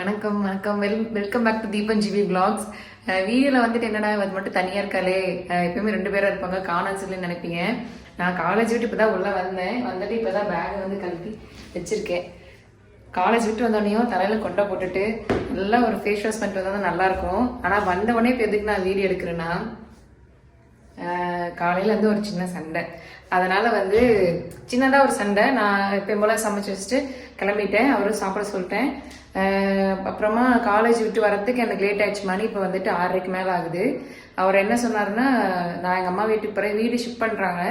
வணக்கம் வணக்கம் welcome back to Deepan GV blogs. வீடியோவில் வந்துட்டு என்னடா அது மட்டும் தனியாக இருக்காளே, எப்பயுமே 2 பேராக இருப்பாங்க காணான்னு சொல்லி நினைப்பீங்க. நான் காலேஜ் விட்டு இப்போ தான் உள்ளே வந்துட்டு இப்போ தான் பேக் வந்து கழட்டி வச்சுருக்கேன். காலேஜ் விட்டு வந்தோடனையும் தலையில் கொண்டை போட்டுட்டு நல்லா ஒரு ஃபேஸ் வாஷ் பண்ணிட்டு வந்தால் தான் நல்லாயிருக்கும். ஆனால் வந்தவொடனே இப்போ எதுக்கு நான் வீடியோ எடுக்கிறேன்னா, காலையில் வந்து ஒரு சின்ன சண்டை. அதனால் வந்து சின்னதாக ஒரு சண்டை. நான் இப்போ போல் சமைச்சு வச்சுட்டு கிளம்பிட்டேன். அவரும் சாப்பிட சொல்லிட்டேன். அப்புறமா காலேஜ் விட்டு வரத்துக்கு எனக்கு லேட் ஆயிடுச்சு. மணி இப்போ வந்துட்டு 6:30க்கு மேலே ஆகுது. அவர் என்ன சொன்னார்னா, நான் எங்கள் அம்மா வீட்டுக்கு போகிறேன், வீடு ஷிஃப்ட் பண்ணுறாங்க,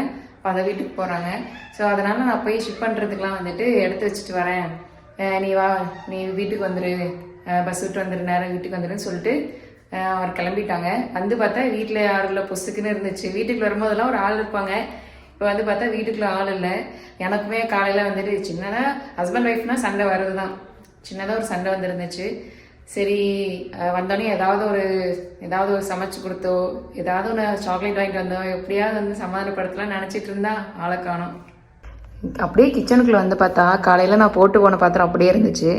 அந்த வீட்டுக்கு போகிறாங்க. ஸோ அதனால் நான் போய் ஷிஃப்ட் பண்ணுறதுக்கெலாம் வந்துட்டு எடுத்து வச்சுட்டு வரேன், நீ வா, நீ வீட்டுக்கு வந்துடு, பஸ் விட்டு வந்துடு, நேரம் வீட்டுக்கு வந்துடுன்னு சொல்லிட்டு அவர் கிளம்பிட்டாங்க. வந்து பார்த்தா வீட்டில் யாரும் இல்லை, பொசுக்குன்னு இருந்துச்சு. வீட்டுக்கு வரும்போதெல்லாம் ஒரு ஆள் இருப்பாங்க. இப்போ வந்து பார்த்தா வீட்டுக்குள்ள ஆள் இல்லை. எனக்குமே காலையில் வந்துட்டு சின்னதாக ஹஸ்பண்ட் ஒய்ஃப்னா சண்டை வர்றது தான், சின்னதாக ஒரு சண்டை வந்துருந்துச்சு. சரி, வந்தோடனே ஏதாவது ஒரு சமைச்சு கொடுத்தோ, ஏதாவது ஒன்று சாக்லேட் வாங்கிட்டு வந்தோம், எப்படியாவது வந்து சமாதானப்படுத்தலாம் நினச்சிட்டு இருந்தா ஆளை காணோம். அப்படியே கிச்சனுக்குள்ளே வந்து பார்த்தா காலையில் நான் போட்டு போன பாத்திரம் அப்படியே இருந்துச்சு.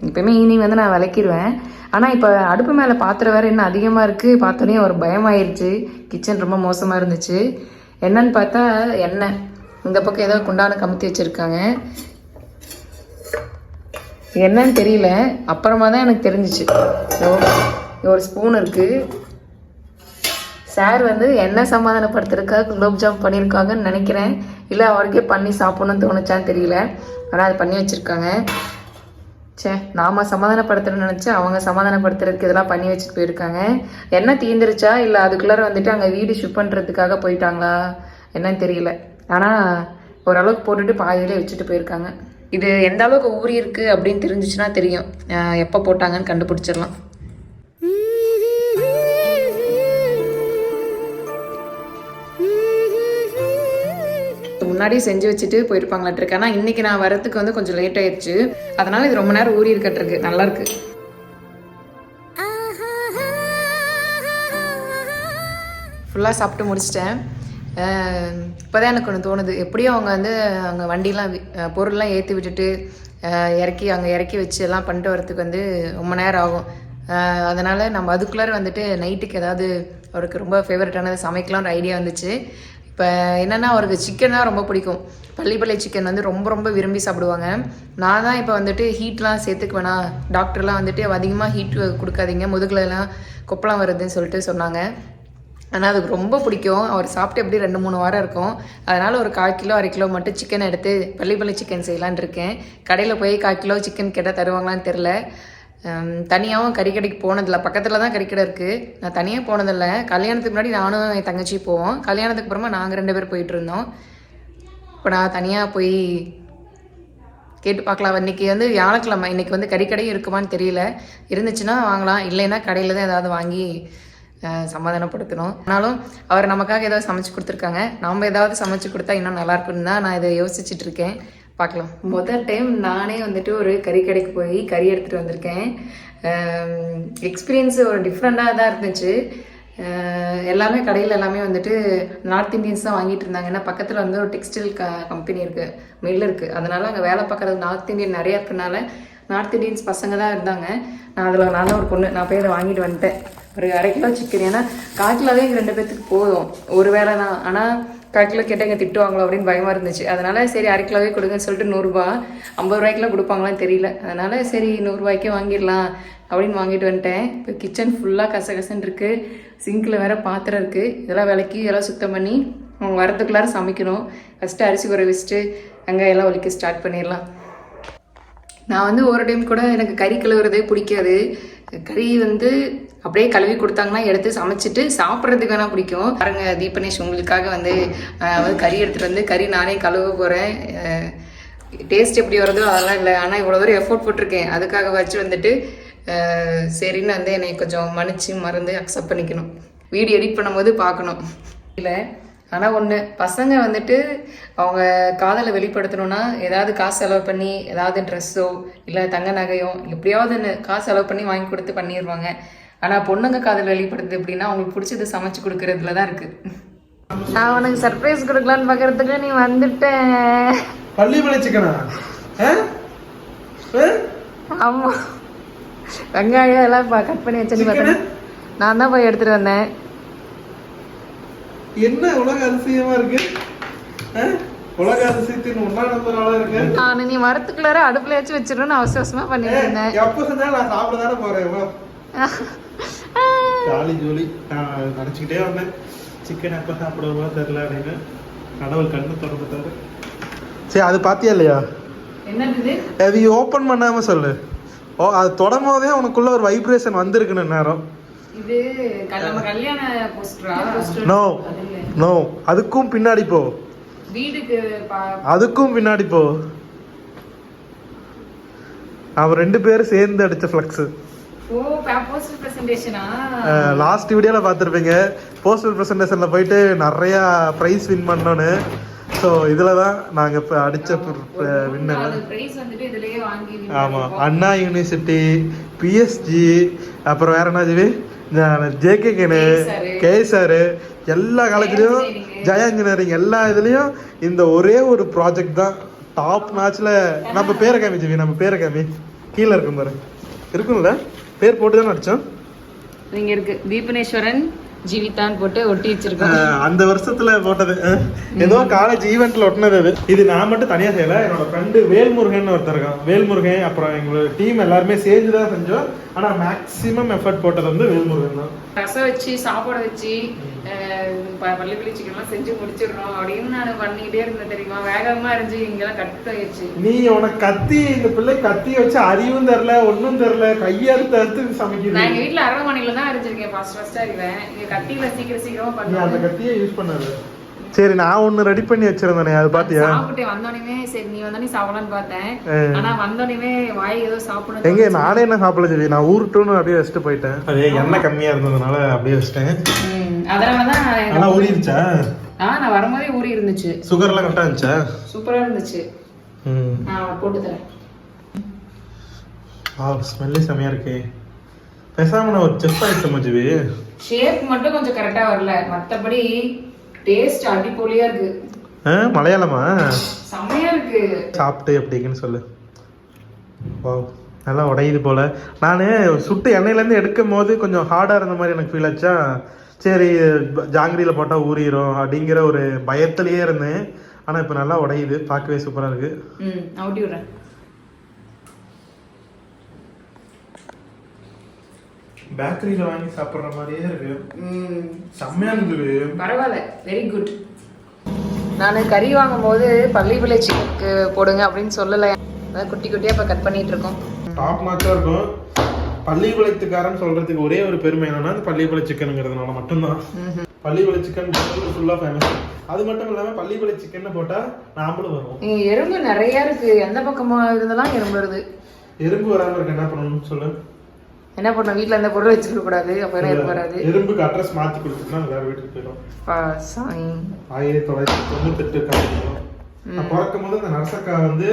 எப்பயுமே ஈவினிங் வந்து நான் விளக்கிடுவேன். ஆனால் இப்போ அடுப்பு மேலே பாத்திரம் வேறு இன்னும் அதிகமாக இருக்குது. பார்த்தோன்னே ஒரு பயமாயிருச்சு. கிச்சன் ரொம்ப மோசமாக இருந்துச்சு. என்னன்னு பார்த்தா எண்ணெய் இந்த பக்கம் ஏதோ குண்டான கமுத்தி வச்சுருக்காங்க. என்னன்னு தெரியல, அப்புறமா தான் எனக்கு தெரிஞ்சிச்சு. ஒரு ஸ்பூன் இருக்குது. சார் வந்து என்ன சமாதானப்படுத்துறதுக்காக குலோப்ஜாம் பண்ணியிருக்காங்கன்னு நினைக்கிறேன். இல்லை அவருக்கே பண்ணி சாப்பிடணும்னு தோணுச்சான்னு தெரியல. ஆனால் அது பண்ணி வச்சுருக்காங்க. சே, நாம சமாதானப்படுத்துறேன்னு நினச்சி அவங்க சமாதானப்படுத்துறதுக்கு இதெல்லாம் பண்ணி வச்சுட்டு போயிருக்காங்க. என்ன தீந்துருச்சா இல்லை அதுக்குள்ளார வந்துட்டு அங்கே வீடு ஷிஃப்ட் பண்ணுறதுக்காக போயிட்டாங்களா என்னன்னு தெரியல. ஆனால் ஓரளவுக்கு போட்டுட்டு பாதியிலே வச்சுட்டு போயிருக்காங்க. இது எந்த அளவுக்கு ஊறி இருக்கு அப்படின்னு தெரிஞ்சிச்சுன்னா தெரியும், எப்போ போட்டாங்கன்னு கண்டுபிடிச்சிடலாம். முன்னாடியே செஞ்சு வச்சுட்டு போயிருப்பாங்களாட்டிருக்கு. ஆனால் இன்னைக்கு நான் வரத்துக்கு வந்து கொஞ்சம் லேட் ஆயிடுச்சு. அதனால இது ரொம்ப நேரம் ஊறி இருக்கட்டிருக்கு. நல்லா இருக்கு. ஃபுல்லாக சாப்பிட்டு முடிச்சிட்டேன். இப்போதான் எனக்கு ஒன்று தோணுது, எப்படியும் அவங்க வந்து அங்கே வண்டிலாம் பொருள்லாம் ஏற்றி விட்டுட்டு இறக்கி வச்சு எல்லாம் பண்ணிட்டு வரத்துக்கு வந்து ரொம்ப நேரம் ஆகும். அதனால் நம்ம அதுக்குள்ளார வந்துட்டு நைட்டுக்கு ஏதாவது அவருக்கு ரொம்ப ஃபேவரட்டானது சமைக்கலான்ற ஐடியா வந்துச்சு. இப்போ என்னென்னா, அவருக்கு சிக்கன் தான் ரொம்ப பிடிக்கும். பள்ளிப்பள்ளி சிக்கன் வந்து ரொம்ப ரொம்ப விரும்பி சாப்பிடுவாங்க. நான் தான் இப்போ வந்துட்டு ஹீட்லாம் சேர்த்துக்கு வேணாம், டாக்டர்லாம் வந்துட்டு அதிகமாக ஹீட் கொடுக்காதீங்க, முதுகுலலாம் கொப்பளம் வருதுன்னு சொல்லிட்டு சொன்னாங்க. ஆனால் அதுக்கு ரொம்ப பிடிக்கும். அவர் சாப்பிட்டு எப்படி 2-3 வாரம் இருக்கும். அதனால் ஒரு 1/4 கிலோ 1/2 கிலோ மட்டும் சிக்கன் எடுத்து பள்ளிப்பள்ளி சிக்கன் செய்யலான் இருக்கேன். கடையில் போய் 1/4 கிலோ சிக்கன் கேட்டால் தருவாங்களான்னு தெரில. தனியாகவும் கறிக்கடைக்கு போனதில்லை. பக்கத்தில் தான் கறிக்கடை இருக்குது. நான் தனியாக போனதில்லை. கல்யாணத்துக்கு முன்னாடி நானும் என் தங்கச்சி போவோம். கல்யாணத்துக்கு அப்புறமா நாங்கள் 2 பேர் போயிட்டு இருந்தோம். இப்போ நான் தனியாக போய் கேட்டு பார்க்கலாம். இன்றைக்கி வந்து வியாழக்கிழமை, இன்றைக்கி வந்து கறிக்கடையும் இருக்குமான்னு தெரியல. இருந்துச்சுன்னா வாங்கலாம், இல்லைன்னா கடையில் தான் ஏதாவது வாங்கி சமாதானப்படுத்தணும். ஆனாலும் அவர் நமக்காக ஏதாவது சமைச்சு கொடுத்துருக்காங்க. நம்ம ஏதாவது சமைச்சு கொடுத்தா இன்னும் நல்லாயிருக்குன்னு தான் நான் இதை யோசிச்சுட்டு இருக்கேன். பார்க்கலாம். முதல் டைம் நானே வந்துட்டு ஒரு கறிக்கடைக்கு போய் கறி எடுத்துகிட்டு வந்திருக்கேன். எக்ஸ்பீரியன்ஸு ஒரு டிஃப்ரெண்ட்டாக தான் இருந்துச்சு. எல்லாமே கடையில் எல்லாமே வந்துட்டு நார்த் இந்தியன்ஸ் தான் வாங்கிட்டு இருந்தாங்க. ஏன்னா பக்கத்தில் வந்து ஒரு டெக்ஸ்டைல் கம்பெனி இருக்குது, மில் இருக்குது. அதனால் அங்கே வேலை பார்க்குறது நார்த் இந்தியன் நிறையா இருக்கனால நார்த் இந்தியன்ஸ் பசங்க தான் இருந்தாங்க. நான் தான் ஒரு பொண்ணு. நான் போய் அதை வாங்கிட்டு வந்துட்டேன். ஒரு 1/2 கிலோ சிக்கன். ஏன்னா 1/4 கிலோவே எங்கள் 2 பேர்த்துக்கு போதும், ஒரு வேளை தான். ஆனால் 1/4 கிலோ கேட்டால் இங்கே திட்டுவாங்களோ அப்படின்னு பயமாக இருந்துச்சு. அதனால் சரி 1/2 கிலோவே கொடுங்கன்னு சொல்லிட்டு 100 ரூபா, 50 ரூபாய்க்குலாம் கொடுப்பாங்களான்னு தெரியல. அதனால் சரி 100 ரூபாய்க்கே வாங்கிடலாம் அப்படின்னு வாங்கிட்டு வந்துட்டேன். இப்போ கிச்சன் ஃபுல்லாக கசகசன்னு இருக்குது. சிங்கில் வேறு பாத்திரம் இருக்குது. இதெல்லாம் விளக்கி இதெல்லாம் சுத்தம் பண்ணி அவங்க வரதுக்குள்ளார சமைக்கணும். ஃபஸ்ட்டு அரிசி ஊற வச்சுட்டு வெங்காயெல்லாம் வலிக்க ஸ்டார்ட் பண்ணிடலாம். நான் வந்து ஒரு டைம் கூட எனக்கு கறி கழுவுறதே பிடிக்காது. கறி வந்து அப்படியே கழுவி கொடுத்தாங்கன்னா எடுத்து சமைச்சிட்டு சாப்பிட்றதுக்கு வேணால் பிடிக்கும். பாருங்க, தீபனேஷ் உங்களுக்காக வந்து கறி எடுத்துகிட்டு வந்து கறி நானே கழுவ போகிறேன். டேஸ்ட் எப்படி வருதோ அதெல்லாம் இல்லை, ஆனால் இவ்வளோ தூரம் எஃபோர்ட் போட்டிருக்கேன். அதுக்காக வச்சு வந்துட்டு சரின்னு வந்து என்னை கொஞ்சம் மறந்து அக்செப்ட் பண்ணிக்கணும். வீடியோ எடிட் பண்ணும்போது பார்க்கணும் இல்லை. ஆனால் ஒன்று, பசங்க வந்துட்டு அவங்க காதலை வெளிப்படுத்தணும்னா ஏதாவது காசு செலவு பண்ணி ஏதாவது ட்ரெஸ்ஸோ இல்லை தங்க நகையோ எப்படியாவது காசு செலவு பண்ணி வாங்கி கொடுத்து பண்ணிடுவாங்க. ஆனால் பொண்ணுங்க காதல் வெளிப்படுத்துது எப்படின்னா அவங்களுக்கு பிடிச்சது சமைச்சு கொடுக்கறதுல தான் இருக்குது. நான் உனக்கு சர்ப்ரைஸ் கொடுக்கலான்னு பார்க்கறதுக்கு நீ வந்துட்ட. பள்ளிப்பள்ளி சிக்கனா? ஆமாம், வெங்காயம் எல்லாம் கட் பண்ணி வச்சு பார்த்தேன். நான் தான் போய் எடுத்துட்டு வந்தேன். என்ன உலக அதிசயமா இருக்கு, உலக அதிசயத்தின் 1ஆம் நம்பர் ஆளா இருக்கு. நான் நீ வரத்துக்குள்ளார அடுப்புல வச்சு வச்சிடணும்னு அவசரமா பண்ணிட்டு இருந்தேன். எப்ப செஞ்சாலும் நான் சாப்பிட தானே போறேன். ஜாலி ஜோலி. நான் நினைச்சுக்கிட்டே வந்தேன் சிக்கன் எப்ப சாப்பிடுவோமோ தெரியல அப்படின்னு. கடவுள் கண்ணு திறந்துட்டாரு. சரி, அது பாத்தியா இல்லையா? என்னது அது ஓபன் பண்ணாம சொல்லு. ஓ, அது தொடரும் போதே உனக்குள்ள ஒரு வைப்ரேஷன் வந்திருக்குன்னு நேரம். இது நம்ம கல்யாண போஸ்டரா? நோ நோ, அதுக்கும் பின்னாடி போ. வீடுக்கு அதுக்கும் பின்னாடி போ. அவன் 2 பேரும் சேர்ந்து அடிச்ச ஃப்ளக்ஸ். ஓ, போஸ்டர் பிரசன்டேஷனா? லாஸ்ட் வீடியோல பார்த்திருப்பீங்க. போஸ்டர் பிரசன்டேஷன்ல போயிட்டு நிறைய பிரைஸ் வின் பண்ணோன்னு. ஸோ இதில் தான் நாங்கள் இப்போ அடித்த வின்னர். ஆமாம், அண்ணா யூனிவர்சிட்டி, பிஎஸ்ஜி, அப்புறம் வேற என்ன ஜிவி, ஜேகேகேனு, கேஎஸ்ஆர், எல்லா காலேஜ்லேயும், ஜெயா இன்ஜினியரிங், எல்லா இதுலேயும் இந்த ஒரே ஒரு ப்ராஜெக்ட் தான் டாப் மேட்ச்ல. நம்ம பேரை காமி ஜிவி, நம்ம பேரை காமி. கீழே இருக்கும் பாரு, இருக்கும்ல, பேர் போட்டு தான் அடித்தோம். இங்கே இருக்கு தீபனேஸ்வரன் ஜீவிதான் போட்டு ஒட்டி வச்சிருக்கோம். அந்த வருஷத்துல போட்டது, ஏதோ காலேஜ் ஈவெண்ட்ல ஒட்டினது அது. இது நான் மட்டும் தனியா செய்யல, என்னோட ஃப்ரெண்டு வேல்முருகன் ஒருத்தர் இருக்கான். வேல்முருகன் அப்புறம் எங்களோட டீம் எல்லாருமே சேர்ந்து தான் செஞ்சோம். ஆனா மேக்ஸிமம் எஃபர்ட் போட்டது வந்து வேல்முருகன் தான். ரசம் வச்சு சாப்பாடு வச்சு பள்ளிப்பள்ளி சிக்கன்லாம் செஞ்சு முடிச்சிடணும் அப்படின்னு நான் பண்ணிக்கிட்டே இருந்தேன் தெரியுமா. வேகமா இருந்துச்சு, இங்கெல்லாம் கட்டு ஆயிடுச்சு. நீ உனக்கு கத்தி, இந்த பிள்ளை கத்தி வச்சு அறிவும் தரல, ஒன்னும் தரல, கையறுத்து அறுத்து சமைக்கிறேன். நான் எங்க வீட்டுல அரவமனையில தான் அரைஞ்சிருக்கேன். ஃபர்ஸ்டா இருவேன், இங்க கத்தியில சீக்கிரமா பண்ணி அந்த கத்தியை யூஸ் பண்ணாது. சரி, நான் ஒன்னு ரெடி பண்ணி வச்சிருந்தேனே, அது பாத்தியா? சாப்பிட்டேன் வந்தோடனே. சரி நீ வந்தோடனே சாப்பிடலான்னு பார்த்தேன். ஆனா வந்தோடனே வாய் ஏதோ சாப்பிடணும். எங்க நானே என்ன சாப்பிடல சரி, நான் ஊருட்டுன்னு அப்படியே வச்சுட்டு போயிட்டேன். அதே எண்ணெய் கம்மியா இருந்ததுனால அப்படியே வச்சிட்டேன். அதனாலதான் நல்லா ஊறிடுச்சா? நான் வரும்போதே ஊறி இருந்துச்சு. சுகர் எல்லாம் கரெக்டா இருந்துச்சா? சூப்பரா இருந்துச்சு. போட்டு தரேன். ஸ்மெல்லே செமையா இருக்கு. பேசாம நான் ஒரு செஃப் ஆயிட்டோம் ஜிவி. ஷேப் மட்டும் கொஞ்சம் கரெக்டா வரல, மத்தபடி டேஸ்ட் அடிப்பொலியா இருக்கு. மலையாளமா? செமையா இருக்கு. சாப்பிட்டு எப்படின்னு சொல்லு. வாவ், நல்லா உடையுது போல. நான் சுட்டு எண்ணெயிலேருந்து எடுக்கும் போது கொஞ்சம் ஹார்டாக இருந்த மாதிரி எனக்கு ஃபீல் ஆச்சா. சரி, ஜாங்கிரியில் போட்டால் ஊறிடும் அப்படிங்கிற ஒரு பயத்திலேயே இருந்தேன். ஆனால் இப்போ நல்லா உடையுது, பார்க்கவே சூப்பராக இருக்கு. அவுட்டி விடுறேன். பேக்கரியில் வாங்கி சாப்பிட்ற மாதிரியே இருக்கு. செம்மையா இருந்தது. பரவாயில்ல, வெரி குட். நான் கறி வாங்கும் போது பள்ளிப்பள்ளி சிக்கனுக்கு போடுங்க அப்படின்னு சொல்லலை. அதான் குட்டி குட்டியா இப்போ கட் பண்ணிட்டு இருக்கோம். டாப் மாச்சா இருக்கும். பள்ளிப்பாளையத்துக்காரன் சொல்றதுக்கு ஒரே ஒரு பெருமை என்னன்னா, அந்த பள்ளிப்பாளைய சிக்கனுங்கிறதுனால மட்டும்தான். பள்ளிப்பாளைய சிக்கன் ஃபுல்லா ஃபேமஸ். அது மட்டும் இல்லாம பள்ளிப்பாளைய சிக்கன் போட்டா நாமளும் வரும். எறும்பு நிறைய இருக்கு, எந்த பக்கமா இருந்தெல்லாம் எறும்பு வருது. எறும்பு வராம இருக்கு என்ன பண்ணணும்னு சொல்லு. என்ன பண்ண, வீட்டுல எந்த பொருள் வச்சுக்க கூடாது, அப்புறம் எறும்பு வராது. எறும்புக்கு அட்ரஸ் மாத்தி கொடுத்துட்டா வேற வீட்டுக்கு போயிடும். 1998 நான் பிறக்கும் போது அந்த நரசக்கா வந்து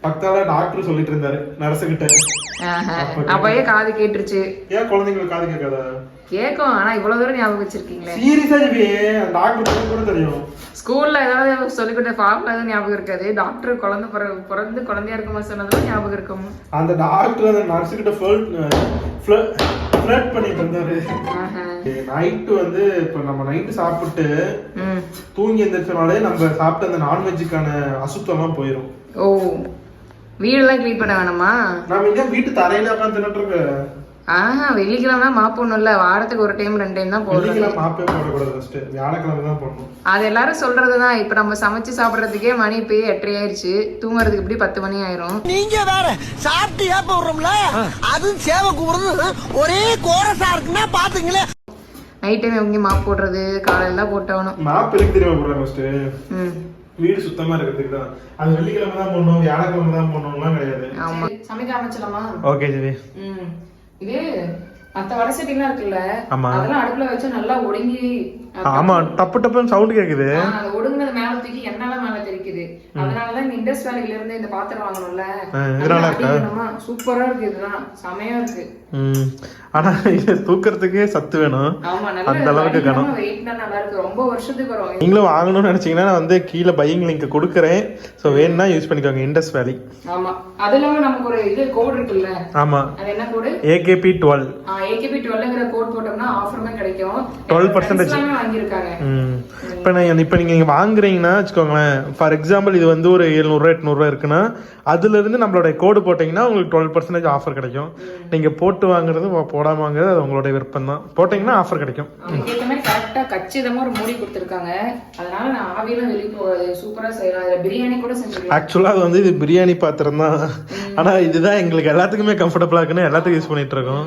பக்கத்தால டாக்டர் சொல்லிட்டு இருந்தாரு நரசகிட்ட. அப்பயே காது கேட்டுருச்சு. ஏன் குழந்தைங்களுக்கு காது கேட்காதா? கேட்கும், ஆனா இவ்வளவு தூரம் ஞாபகம் வச்சிருக்கீங்களே. சீரியஸா டாக்டர் கூட தெரியும். ஸ்கூல்ல ஏதாவது சொல்லிக்கிட்ட ஃபார்ம்ல எதுவும் ஞாபகம் இருக்காது. டாக்டர் குழந்தை பிறந்து குழந்தையா இருக்குமா சொன்னதும் ஞாபகம் இருக்கும். அந்த டாக்டர் அந்த நர்ஸ் கிட்ட ஃப்ளர்ட் பண்ணிட்டு இருந்தாரு. நைட்டு வந்து இப்ப நம்ம நைட்டு சாப்பிட்டு தூங்கி எந்திரிச்சனாலே நம்ம சாப்பிட்ட அந்த நான்வெஜ்ஜுக்கான அசுத்தம் எல்லாம் போயிடும். ஓ, வீடெல்லாம் கிளீன் பண்ண வேணாமா? நாம இங்க வீட்டு தரையில உட்காந்து தின்னுட்டு இருக்கோம். வெள்ளிக்கிழமை மாப்பு ஒண்ணும் இல்ல, வாரத்துக்கு ஒரு டைம் 2 டைம் தான் போடணும். மாப்பே போடக்கூடாது, ஃபர்ஸ்ட் வியாழக்கிழமை தான் போடணும். அது எல்லாரும் சொல்றதுதான். இப்ப நம்ம சமைச்சு சாப்பிடறதுக்கே மணி இப்ப 8:30 ஆயிடுச்சு. தூங்குறதுக்கு இப்படி 10 மணி ஆயிரும். நீங்க வேற சாப்பிட்டு ஏப்ப விடுறோம்ல, அதுவும் சேவை கூப்பிடுறது ஒரே கோரசா இருக்குன்னா பாத்துங்களே. நைட் டைம் எங்க மாப்பு போடுறது, காலையில போட்டவனும். மாப்பு எதுக்கு தெரியுமா போடுறாங்க? ஃபர்ஸ்ட் வீடு சுத்தமா இருக்கிறதுக்கு தான். அது வெள்ளிக்கிழமை தான் போடணும், வியாழக்கிழமை தான் போடணும்லாம் கிடையாது. ஆமா, சமைக்க ஆரம்பிச்சலாமா? ஓகே ஜெவி. இது மத்த வடை சட்டிலாம் இருக்குல்ல, அதெல்லாம் அடுப்புல வச்சு நல்லா ஒடுங்கி. ஆமா, டப்பு டப்புன்னு சவுண்ட் கேக்குது. அது ஒடுங்குனது மேல தூக்கி எண்ணெய்லாம் மேல தெரிக்குது. அதனாலதான் இந்த இண்டஸ் வேலையில இருந்து இந்த பாத்திரம் வாங்கணும்ல. சூப்பரா இருக்கு, இதுதான் செமையா இருக்கு. ஆனா இது தூக்கறதுக்கே சத்து வேணும். அந்த அளவுக்கு கனம். வெயிட்னா நல்லா இருக்கு, ரொம்ப வருஷத்துக்கு வரும். நீங்களும் வாங்கணும்னு நினைச்சீங்கன்னா நான் வந்து கீழே பையிங் லிங்க் கொடுக்குறேன். சோ வேணும்னா யூஸ் பண்ணிக்கோங்க, இண்டஸ் வேலி. ஆமா, அது இல்லாம நமக்கு ஒரு இது கோட் இருக்குல்ல. ஆமா, அது என்ன கோடு? AKP12 AKP12ங்கிற கோட் போட்டோம்னா ஆஃபருமே கிடைக்கும். 12% வாங்கியிருக்காங்க. இப்போ நீங்கள் வாங்குறீங்கன்னா வச்சுக்கோங்களேன், ஃபார் எக்ஸாம்பிள் இது வந்து ஒரு 700 800 இருக்குன்னா அதுலேருந்து நம்மளுடைய கோடு போட்டிங்கன்னா உங்களுக்கு 12% ஆஃபர் கிடைக்கும். நீங்கள் போட்டு வாங்குறது போடாமல் வாங்குறது அது உங்களுடைய விருப்பம் தான். போட்டிங்கன்னா ஆஃபர் கிடைக்கும். அதுக்கேற்ற மாதிரி கரெக்டாக கச்சிதமாக ஒரு மூடி கொடுத்துருக்காங்க. அதனால நான் ஆவியெல்லாம் வெளியே போகாது, சூப்பராக செய்யலாம். அதில் பிரியாணி கூட செஞ்சுக்கலாம். ஆக்சுவலாக அது வந்து இது பிரியாணி பாத்திரம் தான், ஆனால் இதுதான் எங்களுக்கு எல்லாத்துக்குமே கம்ஃபர்டபுளாக இருக்குன்னு எல்லாத்துக்கும் யூஸ் பண்ணிட்டு இருக்கோம்.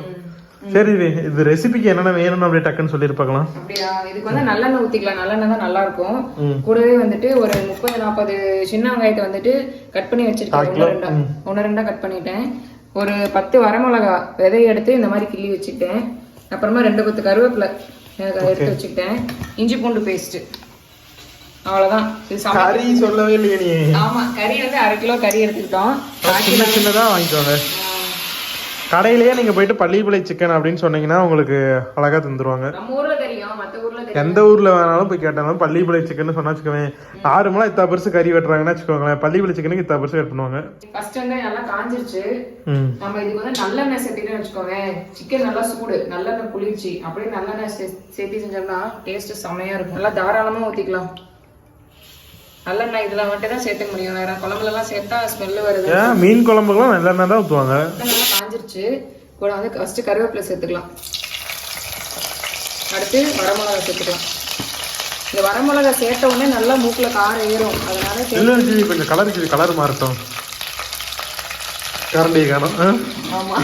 சரி, இது ரெசிபிக்கு என்னென்ன வேணும்னு அப்படியே டக்குன்னு சொல்லிட்டு பார்க்கலாம். அப்படியா? இதுக்கு வந்து நல்லெண்ணெய் ஊற்றிக்கலாம். நல்லெண்ணெய் தான் நல்லா இருக்கும். கூடவே வந்துட்டு ஒரு 30-40 சின்ன வெங்காயத்தை வந்துட்டு கட் பண்ணி வச்சிருக்கேன். ஒன்று ரெண்டா கட் பண்ணிட்டேன். ஒரு 10 வரமிளகா விதையை எடுத்து இந்த மாதிரி கிள்ளி வச்சுக்கிட்டேன். அப்புறமா 2 கொத்து கருவேப்பிலை எடுத்து வச்சுக்கிட்டேன். இஞ்சி பூண்டு பேஸ்ட், அவ்வளவுதான். கறி சொல்லவே இல்லையே நீ. ஆமா, கறி வந்து 1/2 கிலோ கறி எடுத்துக்கிட்டோம். சின்னதாக வாங்கிக்கோங்க. கடையிலேயே நீங்க போயிட்டு பள்ளிப்பாளை சிக்கன் அப்படின்னு சொன்னீங்கன்னா உங்களுக்கு அழகா தந்துருவாங்க. நம்ம ஊர்ல தெரியும், மத்த ஊர்ல தெரியும். எந்த ஊர்ல வேணாலும் போய் கேட்டாலும் பள்ளிப்பாளை சிக்கன் சொன்னா வச்சுக்கோங்க, நார்மலா இத்தா பெருசு கறி வெட்டுறாங்கன்னா வச்சுக்கோங்களேன், பள்ளிப்பாளை சிக்கனுக்கு இத்தா பெருசு கட் பண்ணுவாங்க. ஃபர்ஸ்ட் வந்து நல்லா காஞ்சிருச்சு. நம்ம இதுக்கு வந்து நல்லெண்ணெய் சேர்த்துட்டு வச்சுக்கோங்க. சிக்கன் நல்லா சூடு, நல்லெண்ணெய் குளிர்ச்சி, அப்படியே நல்லெண்ணெய் சேர்த்து செஞ்சோம்னா டேஸ்ட் செமையா இருக்கும். நல்லா தாராளமா ஊத்திக்கலாம். நல்லெண்ணெய் இதுல மட்டும் தான் சேர்த்துக்க முடியும். வேற குழம்புல எல்லாம் சேர்த்தா ஸ்மெல் வருது. மீன் குழம்புக்குலாம் நல்லெண்ணெய் தான் ஊற்றுவாங்க. நல்லா காஞ்சிருச்சு. கூட வந்து ஃபர்ஸ்ட் கருவேப்பிலை சேர்த்துக்கலாம். அடுத்து வரமிளகா சேர்த்துக்கலாம். இந்த வரமிளகா சேர்த்த உடனே நல்லா மூக்குல காரம் ஏறும். அதனால கொஞ்சம் கலர் மாறட்டும். கரண்டி காணும். ஆமா,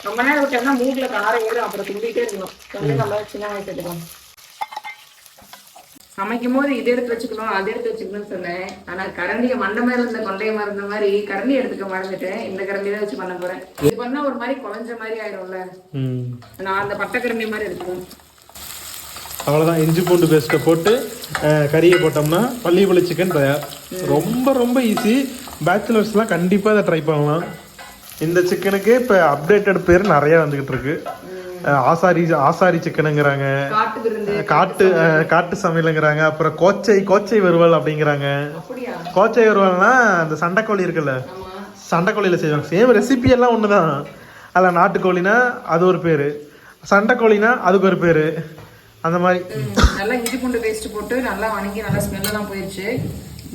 ரொம்ப நேரம் விட்டோம்னா மூக்குல காரம் ஏறும். அப்புறம் துண்டிட்டே இருக்கணும். கொஞ்சம் நல்லா சின்ன வெங்காயம் சேர்த்துக்கலாம். சமைக்கும் போது இது எடுத்து வச்சுக்கணும், அது எடுத்து வச்சுக்கணும்னு சொன்னேன். ஆனா கரண்டியை மண்டை மேல இருந்த கொண்டைய மறந்த மாதிரி கரண்டி எடுத்துக்க மறந்துட்டேன். இந்த கரண்டி தான் வச்சு பண்ண போறேன். இது பண்ணா ஒரு மாதிரி குழஞ்ச மாதிரி ஆயிடும்ல, நான் அந்த பட்டை கரண்டி மாதிரி எடுத்துக்கணும். அவ்வளோதான். இஞ்சி பூண்டு பேஸ்ட்டை போட்டு கறியை போட்டோம்னா பள்ளிப்பாளை சிக்கன் தயார். ரொம்ப ரொம்ப ஈஸி. பேச்சுலர்ஸ்லாம் கண்டிப்பாக அதை ட்ரை பண்ணலாம். இந்த சிக்கனுக்கு இப்போ அப்டேட்டட் பேர் நிறைய வந்துகிட்டு இருக்கு. ஆசாரி சிக்கனுங்கிறாங்க, காட்டு சமையலுங்கிறாங்க, அப்புறம் கோச்சை வறுவல் அப்படிங்கிறாங்க. கோச்சை வறுவல்னா அந்த சண்டைக்கோழி இருக்குல்ல, சண்டைக்கோழியில செய்வாங்க. சேம் ரெசிபி எல்லாம் ஒண்ணுதான். அதில் நாட்டுக்கோழினா அது ஒரு பேரு, சண்டைக்கோழினா அதுக்கு ஒரு பேரு. அந்த மாதிரி நல்லா இஞ்சி பூண்டு பேஸ்ட் போட்டு நல்லா வணங்கி நல்லா ஸ்மெல்லாம் போயிடுச்சு.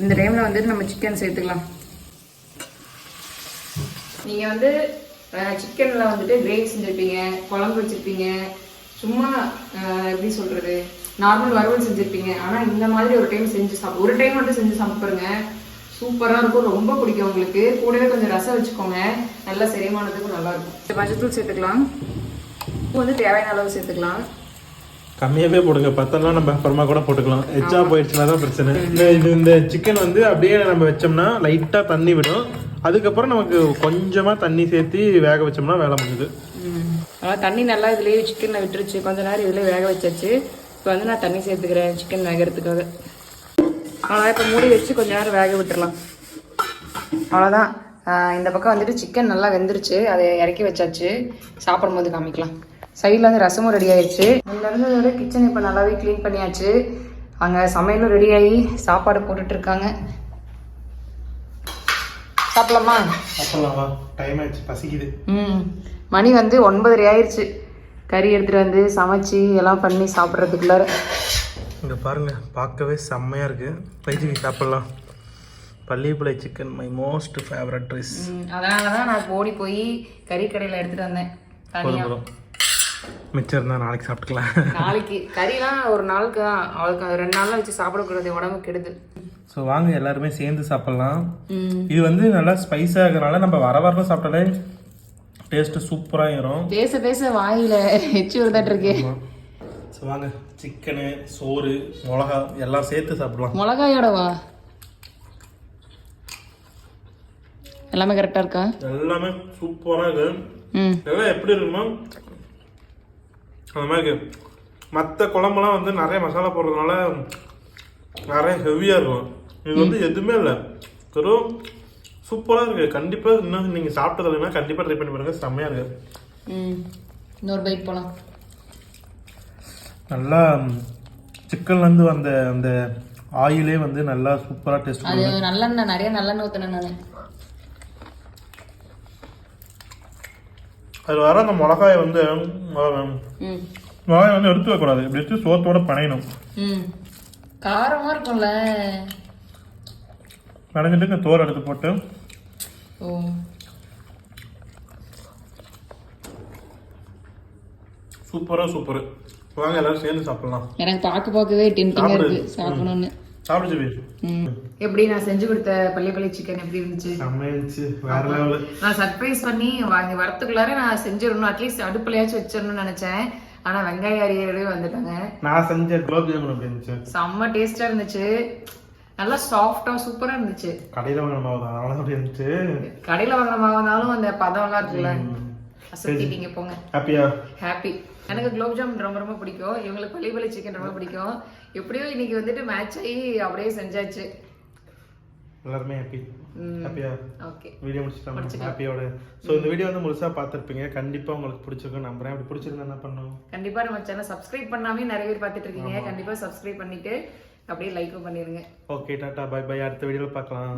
இந்த டைம்ல வந்துட்டு நம்ம சிக்கன் சேர்த்துக்கலாம். நீங்க வந்து சிக்கன்ல வந்துட்டு கிரேவி செஞ்சிருப்பீங்க, குழம்பு வச்சிருப்பீங்க, சும்மா எப்படி சொல்றது நார்மல் வறுவல் செஞ்சிருப்பீங்க. ஆனா இந்த மாதிரி ஒரு டைம் ஒரு டைம் மட்டும் செஞ்சு சாப்பிடுங்க, சூப்பரா இருக்கும். ரொம்ப பிடிக்கும் உங்களுக்கு. கூடவே கொஞ்சம் ரசம் வச்சுக்கோங்க, நல்லா செரிமானத்துக்கும் நல்லா இருக்கும். மஞ்சத்தூள் சேர்த்துக்கலாம். உப்பு வந்து தேவையான அளவு சேர்த்துக்கலாம். கம்மியாவே போடுங்க, பத்தெல்லாம் நம்ம அப்புறமா கூட போட்டுக்கலாம். எச்சா போயிடுச்சுன்னா தான் பிரச்சனை. இந்த சிக்கன் வந்து அப்படியே நம்ம வச்சோம்னா லைட்டா தண்ணி விடும். அதுக்கப்புறம் நமக்கு கொஞ்சமா தண்ணி சேர்த்து வேக வச்சோம்னா வேலை முடியுது. தண்ணி நல்லா இதுலயே சிக்கன்ல விட்டுருச்சு. கொஞ்ச நேரம் இதுலயே வேக வச்சாச்சு. இப்போ வந்து நான் தண்ணி சேர்த்துக்கிறேன் சிக்கன் வேகிறதுக்காக. அவ்வளோதான். இப்போ மூடி வச்சு கொஞ்ச நேரம் வேக விட்டுறலாம். அவ்வளோதான். இந்த பக்கம் வந்துட்டு சிக்கன் நல்லா வெந்துருச்சு. அதை இறக்கி வச்சாச்சு. சாப்பிடும் போது காமிக்கலாம். சைடில் வந்து ரசமும் ரெடி ஆயிடுச்சு. இதில் இருந்ததோட கிச்சன் இப்போ நல்லாவே க்ளீன் பண்ணியாச்சு. அங்கே சமையலும் ரெடி ஆகி சாப்பாடு போட்டுட்டு இருக்காங்க. சாப்பிடலாமா? சாப்பிடலாமா? டைம் ஆயிடுச்சு, பசிக்குது. மணி வந்து 9:30 ஆயிடுச்சு. கறி எடுத்துட்டு வந்து சமைச்சு எல்லாம் பண்ணி சாப்பிட்றதுக்குள்ளார. இங்கே பாருங்க, பார்க்கவே செம்மையா இருக்கு. பைஜிக்கு சாப்பிடலாம். பள்ளிப்பாளை chicken my most favourite dish. அதனால தான் நான் ஓடி போய் கறி கடையில் எடுத்துட்டு வந்தேன். மிச்சம் இருந்தால் நாளைக்கு சாப்பிட்டுக்கலாம். நாளைக்கு கறிலாம் ஒரு நாளுக்கு தான், அவளுக்கு 2 நாள்லாம் வச்சு சாப்பிடக்கூடாது, உடம்பு கெடுது. ஸோ வாங்க எல்லாருமே சேர்ந்து சாப்பிட்லாம். இது வந்து நல்லா ஸ்பைஸாக இருக்கிறனால நம்ம வர சாப்பிட்டாலே டேஸ்ட்டு சூப்பராக ஏறும். பேச வாயில எச்சி விழுதாட்டு இருக்கு. ஸோ வாங்க, சிக்கனு, சோறு, மிளகா எல்லாம் சேர்த்து சாப்பிடலாம். மிளகாயோடவா? எல்லாமே கரெக்டாக இருக்கா? எல்லாமே சூப்பராக இருக்கு. எல்லாம் எப்படி இருக்குமா அந்த மாதிரி இருக்கு. மற்ற குழம்புலாம் வந்து நிறைய மசாலா போடுறதுனால நிறைய ஹெவியாக இருக்கும். இது வந்து எதுவுமே இல்லை, வெறும் சூப்பராக இருக்குது. கண்டிப்பாக இன்னும் நீங்கள் சாப்பிட்டது இல்லைன்னா கண்டிப்பாக ட்ரை பண்ணி பாருங்க, செம்மையாக இருக்குது. இன்னொரு பைட் போகலாம். நல்லா சிக்கன்லேருந்து வந்த அந்த ஆயிலே வந்து நல்லா சூப்பராக டேஸ்ட். அது நல்லெண்ணெய், நிறைய நல்லெண்ணெய் ஊற்றினேன் நான். அது வர அந்த மிளகாயை வந்து ம் மிளகாயை வந்து எடுத்து வைக்கக்கூடாது, இப்படி வச்சு சோத்தோட பனையணும். ம் காரமாக இருக்கும்ல. பனைஞ்சிட்டு இந்த தோரை எடுத்து போட்டு ஓ சூப்பரு. வாங்க எல்லாரும் சேர்ந்து சாப்பிடலாம். எனக்கு பார்க்கவே டெம்டிங்காக இருக்கு சாப்பிடணும்னு. சாப்பிடுச்சு வே. எப்படி நான் செஞ்சு கொடுத்த பள்ளி சிக்கன் எப்படி இருந்துச்சு? செம்மையாச்சு, வேற லெவல். நான் சர்ப்ரைஸ் பண்ணி வாங்கி வரத்துக்குள்ளார நான் செஞ்சிடணும், அட்லீஸ்ட் அடுப்புலையாச்சும் வச்சிடணும்னு நினைச்சேன். ஆனா வெங்காய அரியவே வந்துட்டாங்க. நான் செஞ்ச குலோப் ஜாமுன் எப்படி இருந்துச்சு? செம்ம டேஸ்டா இருந்துச்சு, நல்லா சாஃப்டா சூப்பரா இருந்துச்சு. கடையில வாங்கின மாவு தான், அதனால அப்படி இருந்துச்சு. கடையில வாங்கின மாவுனாலும் அந்த பதம் எல்லாம் இருக்குல்ல, அசத்திட்டீங்க போங்க. ஹாப்பியா? ஹாப்பி. எனக்கு குலோப் ஜாமுன் ரொம்ப ரொம்ப பிடிக்கும், இவங்களுக்கு பள்ளி சிக்கன் ரொம்ப பிடிக்கும். எப்படியோ இன்னைக்கு வந்துட்டு மேட்ச் ஆகி அப்படியே செஞ்சாச்சு. எல்லாருமே ஹாப்பி. ஹாப்பியா? ஓகே, வீடியோ முடிச்சிட்டோம் ஹாப்பியோட. ஸோ இந்த வீடியோ வந்து முழுசா பார்த்துருப்பீங்க, கண்டிப்பா உங்களுக்கு பிடிச்சிருக்கும் நம்புறேன். அப்படி பிடிச்சிருந்தா என்ன பண்ணணும்? கண்டிப்பா நம்ம சேனல் சப்ஸ்கிரைப் பண்ணாமே நிறைய பேர் பார்த்துட்டு இருக்கீங்க, கண்டிப்பா சப்ஸ்கிரைப் பண்ணிட்டு அப்படியே லைக்கும் பண்ணிருங்க. ஓகே, டாடா பை பை, அடுத்த வீடியோல பார்க்கலாம்.